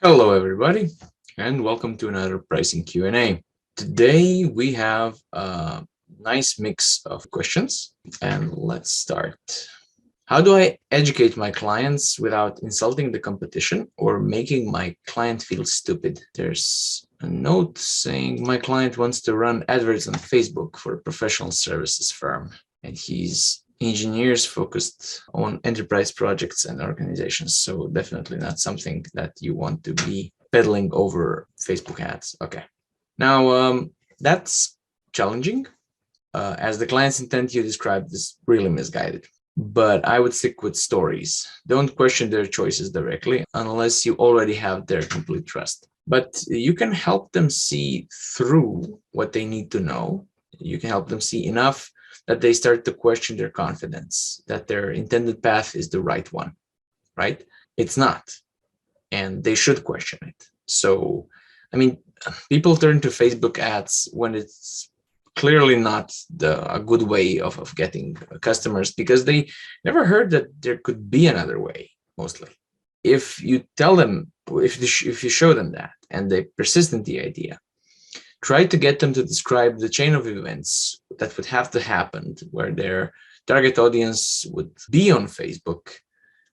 Hello, everybody, and welcome to another pricing Q&A. Today, we have a nice mix of questions, and let's start. How do I educate my clients without insulting the competition or making my client feel stupid? There's a note saying my client wants to run adverts on Facebook for a professional services firm, and he's engineers focused on enterprise projects and organizations. So definitely not something that you want to be peddling over Facebook ads. Okay. Now, that's challenging as the client's intent you described is really misguided. But I would stick with stories. Don't question their choices directly unless you already have their complete trust. But you can help them see through what they need to know. You can help them see enough that they start to question their confidence, that their intended path is the right one, right? It's not, and they should question it. So, I mean, people turn to Facebook ads when it's clearly not a good way of getting customers because they never heard that there could be another way, mostly. If you tell them, if you show them that, and they persist in the idea, try to get them to describe the chain of events that would have to happen where their target audience would be on Facebook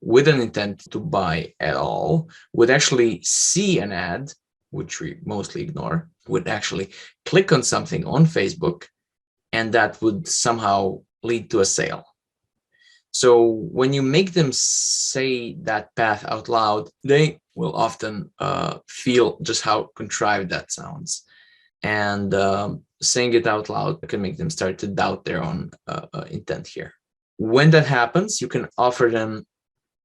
with an intent to buy at all, would actually see an ad, which we mostly ignore, would actually click on something on Facebook, and that would somehow lead to a sale. So when you make them say that path out loud, they will often feel just how contrived that sounds. And saying it out loud can make them start to doubt their own intent here. When that happens, you can offer them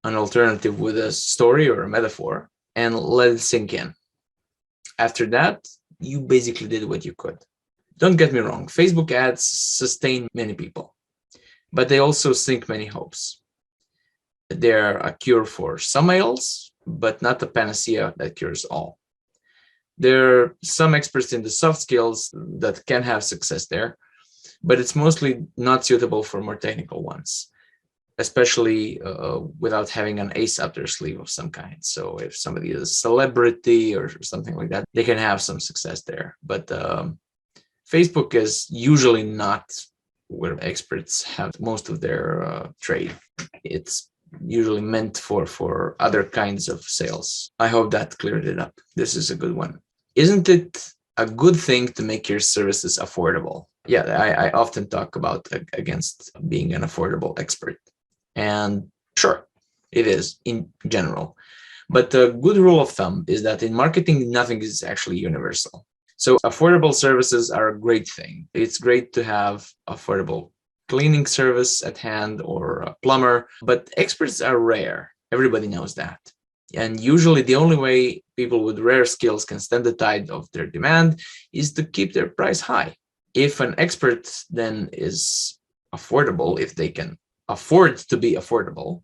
an alternative with a story or a metaphor and let it sink in. After that, you basically did what you could. Don't get me wrong, Facebook ads sustain many people, but they also sink many hopes. They're a cure for some ails, but not a panacea that cures all. There are some experts in the soft skills that can have success there, but it's mostly not suitable for more technical ones, especially without having an ace up their sleeve of some kind. So if somebody is a celebrity or something like that, they can have some success there. But Facebook is usually not where experts have most of their trade. It's usually meant for other kinds of sales. I hope that cleared it up. This is a good one. Isn't it a good thing to make your services affordable? Yeah, I often talk about against being an affordable expert. And sure, it is in general. But a good rule of thumb is that in marketing, nothing is actually universal. So affordable services are a great thing. It's great to have affordable cleaning service at hand or a plumber, but experts are rare. Everybody knows that. And usually the only way people with rare skills can stand the tide of their demand is to keep their price high. If an expert then is affordable, if they can afford to be affordable,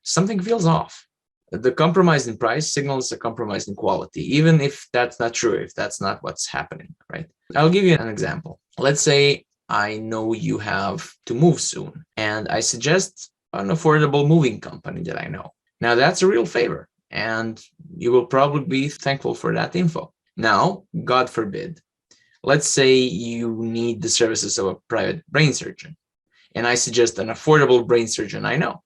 something feels off. The compromise in price signals a compromise in quality, even if that's not true, if that's not what's happening, right? I'll give you an example. Let's say I know you have to move soon, and I suggest an affordable moving company that I know. Now, that's a real favor, and you will probably be thankful for that info. Now, God forbid, let's say you need the services of a private brain surgeon, and I suggest an affordable brain surgeon I know.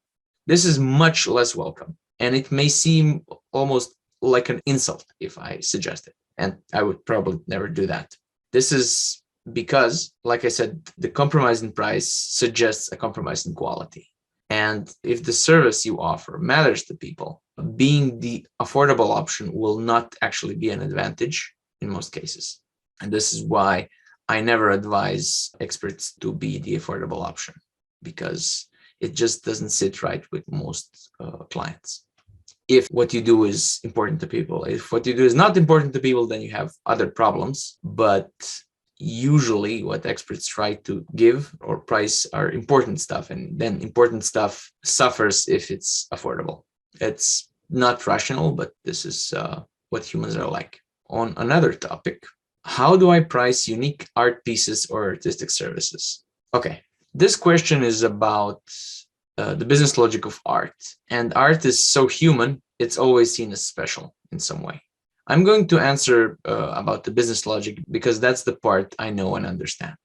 This is much less welcome, and it may seem almost like an insult if I suggest it, and I would probably never do that. This is because, like I said, the compromise in price suggests a compromise in quality. And if the service you offer matters to people, being the affordable option will not actually be an advantage in most cases. And this is why I never advise experts to be the affordable option, because it just doesn't sit right with most clients. If what you do is important to people, if what you do is not important to people, then you have other problems. But usually what experts try to give or price are important stuff, and then important stuff suffers if it's affordable. It's not rational, but this is what humans are like. On another topic, how do I price unique art pieces or artistic services? Okay, this question is about the business logic of art, and art is so human, it's always seen as special in some way. I'm going to answer about the business logic because that's the part I know and understand.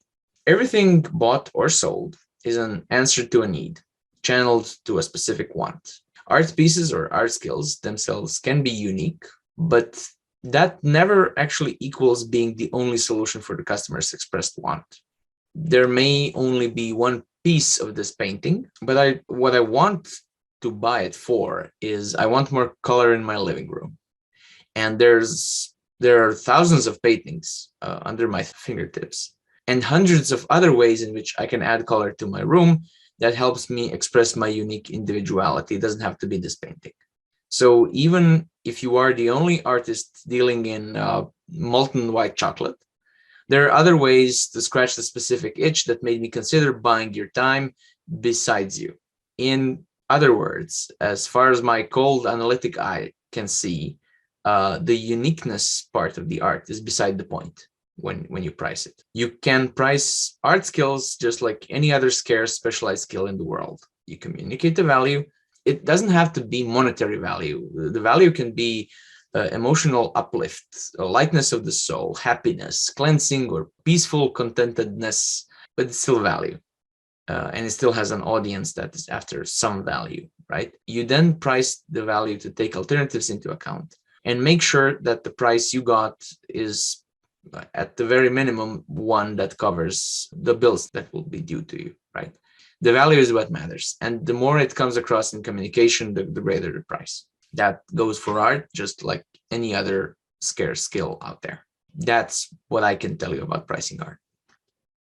Everything bought or sold is an answer to a need, channeled to a specific want. Art pieces or art skills themselves can be unique, but that never actually equals being the only solution for the customer's expressed want. There may only be one piece of this painting, but what I want to buy it for is I want more color in my living room. And there are thousands of paintings under my fingertips and hundreds of other ways in which I can add color to my room that helps me express my unique individuality. It doesn't have to be this painting. So even if you are the only artist dealing in molten white chocolate, there are other ways to scratch the specific itch that made me consider buying your time besides you. In other words, as far as my cold analytic eye can see, the uniqueness part of the art is beside the point when you price it. You can price art skills just like any other scarce specialized skill in the world. You communicate the value. It doesn't have to be monetary value. The value can be emotional uplift, a lightness of the soul, happiness, cleansing, or peaceful contentedness, but it's still value. And it still has an audience that is after some value, right? You then price the value to take alternatives into account and make sure that the price you got is at the very minimum one that covers the bills that will be due to you, right? The value is what matters. And the more it comes across in communication, the greater the price. That goes for art, just like any other scarce skill out there. That's what I can tell you about pricing art.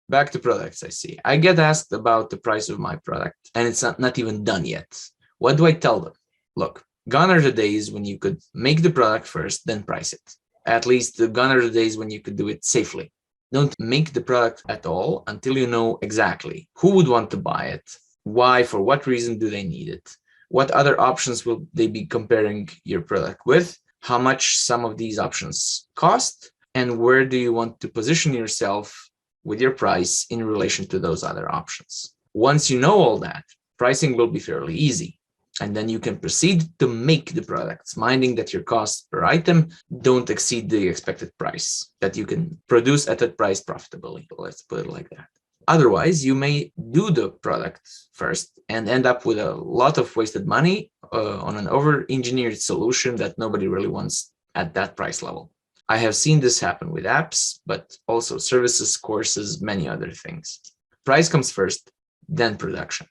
Back to products, I see. I get asked about the price of my product, and it's not even done yet. What do I tell them? Look, gone are the days when you could make the product first, then price it. At least gone are the days when you could do it safely. Don't make the product at all until you know exactly who would want to buy it, why, for what reason do they need it, what other options will they be comparing your product with, how much some of these options cost, and where do you want to position yourself with your price in relation to those other options. Once you know all that, pricing will be fairly easy. And then you can proceed to make the products, minding that your costs per item don't exceed the expected price, that you can produce at that price profitably. Let's put it like that. Otherwise, you may do the product first and end up with a lot of wasted money on an over-engineered solution that nobody really wants at that price level. I have seen this happen with apps, but also services, courses, many other things. Price comes first, then production.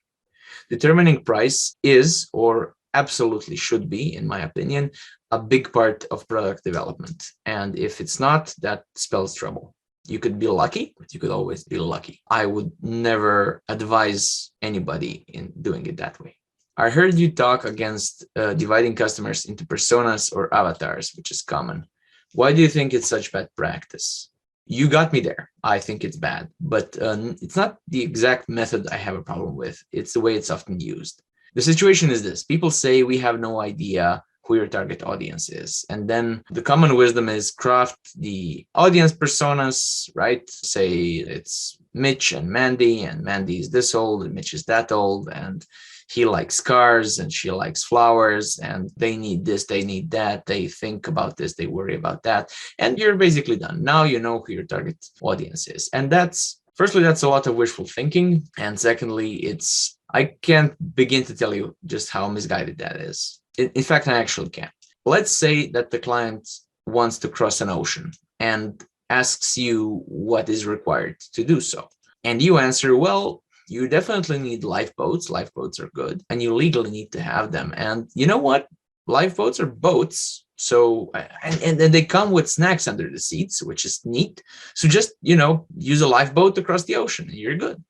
Determining price is, or absolutely should be, in my opinion, a big part of product development. And if it's not, that spells trouble. You could be lucky, but you could always be lucky. I would never advise anybody in doing it that way. I heard you talk against dividing customers into personas or avatars, which is common. Why do you think it's such bad practice? You got me there. I think it's bad, but it's not the exact method I have a problem with. It's the way it's often used. The situation is this. People say we have no idea who your target audience is. And then the common wisdom is craft the audience personas, right? Say it's Mitch and Mandy is this old and Mitch is that old, and he likes cars and she likes flowers, and they need this, they need that, they think about this, they worry about that, and you're basically done. Now you know who your target audience is. And firstly, that's a lot of wishful thinking. And secondly, I can't begin to tell you just how misguided that is. In fact, I actually can't. Let's say that the client wants to cross an ocean and asks you what is required to do so. And you answer, well, you definitely need lifeboats. Lifeboats are good, and you legally need to have them. And you know what? Lifeboats are boats. So, and they come with snacks under the seats, which is neat. So just, use a lifeboat to cross the ocean and you're good.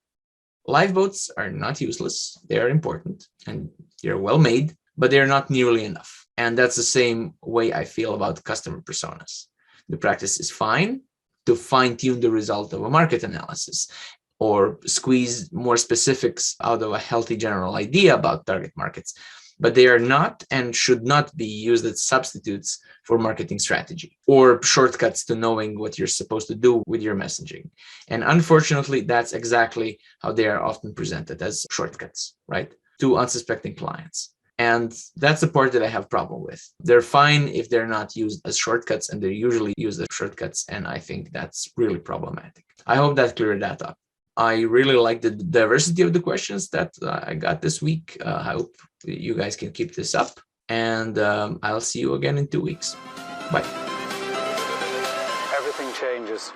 Lifeboats are not useless. They are important and they're well made, but they're not nearly enough. And that's the same way I feel about customer personas. The practice is fine to fine-tune the result of a market analysis or squeeze more specifics out of a healthy general idea about target markets. But they are not and should not be used as substitutes for marketing strategy or shortcuts to knowing what you're supposed to do with your messaging. And unfortunately, that's exactly how they are often presented, as shortcuts, right, to unsuspecting clients. And that's the part that I have problem with. They're fine if they're not used as shortcuts, and they're usually used as shortcuts. And I think that's really problematic. I hope that cleared that up. I really like the diversity of the questions that I got this week. I hope you guys can keep this up. And I'll see you again in 2 weeks. Bye. Everything changes.